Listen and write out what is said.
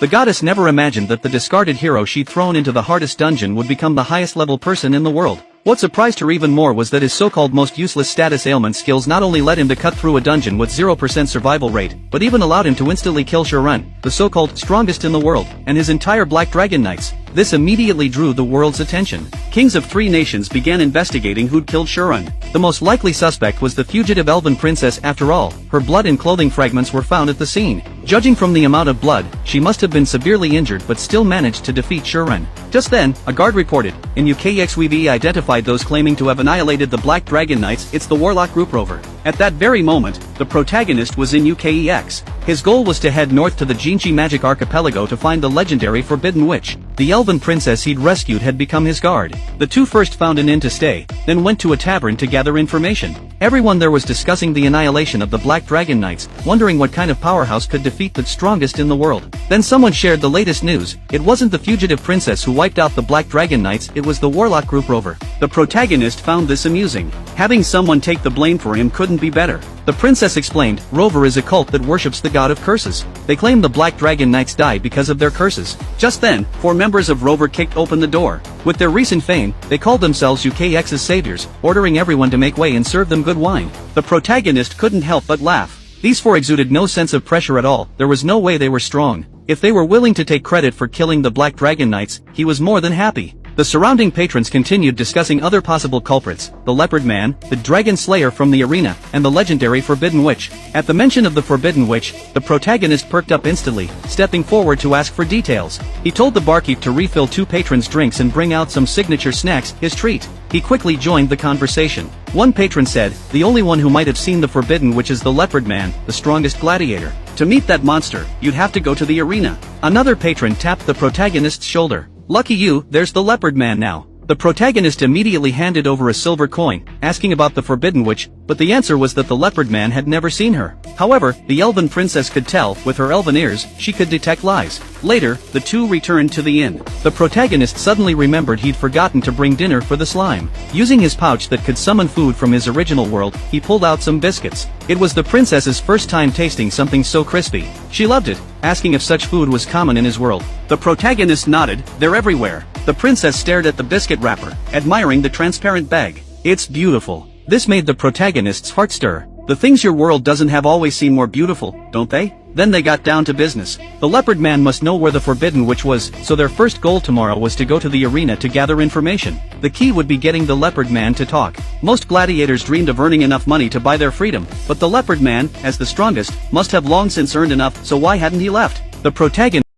The goddess never imagined that the discarded hero she'd thrown into the hardest dungeon would become the highest level person in the world. What surprised her even more was that his so-called most useless status ailment skills not only led him to cut through a dungeon with 0% survival rate, but even allowed him to instantly kill Sharun, the so-called strongest in the world, and his entire Black Dragon Knights. This immediately drew the world's attention. Kings of 3 nations began investigating who'd killed Sharun. The most likely suspect was the fugitive elven princess after all. Her blood and clothing fragments were found at the scene. Judging from the amount of blood, she must have been severely injured but still managed to defeat Sharun. Just then, a guard reported, in UKEX we've identified those claiming to have annihilated the Black Dragon Knights. It's the Warlock Group Rover. At that very moment, the protagonist was in UKEX. His goal was to head north to the Jinchi Magic Archipelago to find the legendary Forbidden Witch. The elven princess he'd rescued had become his guard. The two first found an inn to stay, then went to a tavern to gather information. Everyone there was discussing the annihilation of the Black Dragon Knights, wondering what kind of powerhouse could defeat the strongest in the world. Then someone shared the latest news. It wasn't the fugitive princess who wiped out the Black Dragon Knights, it was the Warlock Group Rover. The protagonist found this amusing. Having someone take the blame for him couldn't be better. The princess explained, Rover is a cult that worships the god of curses. They claim the Black Dragon Knights died because of their curses. Just then, 4 members of Rover kicked open the door. With their recent fame, they called themselves UKEX's saviors, ordering everyone to make way and serve them good wine. The protagonist couldn't help but laugh. These 4 exuded no sense of pressure at all. There was no way they were strong. If they were willing to take credit for killing the Black Dragon Knights, he was more than happy. The surrounding patrons continued discussing other possible culprits, the Leopard Man, the Dragon Slayer from the arena, and the legendary Forbidden Witch. At the mention of the Forbidden Witch, the protagonist perked up instantly, stepping forward to ask for details. He told the barkeep to refill 2 patrons' drinks and bring out some signature snacks, his treat. He quickly joined the conversation. One patron said, the only one who might have seen the Forbidden Witch is the Leopard Man, the strongest gladiator. To meet that monster, you'd have to go to the arena. Another patron tapped the protagonist's shoulder. Lucky you, there's the Leopard Man now. The protagonist immediately handed over a silver coin, asking about the Forbidden Witch, but the answer was that the Leopard Man had never seen her. However, the elven princess could tell, with her elven ears, she could detect lies. Later, the two returned to the inn. The protagonist suddenly remembered he'd forgotten to bring dinner for the slime. Using his pouch that could summon food from his original world, he pulled out some biscuits. It was the princess's first time tasting something so crispy. She loved it, asking if such food was common in his world. The protagonist nodded, they're everywhere. The princess stared at the biscuit wrapper, admiring the transparent bag. It's beautiful. This made the protagonist's heart stir. The things your world doesn't have always seem more beautiful, don't they? Then they got down to business. The Leopard Man must know where the Forbidden Witch was, so their first goal tomorrow was to go to the arena to gather information. The key would be getting the Leopard Man to talk. Most gladiators dreamed of earning enough money to buy their freedom, but the Leopard Man, as the strongest, must have long since earned enough, so why hadn't he left? The protagonist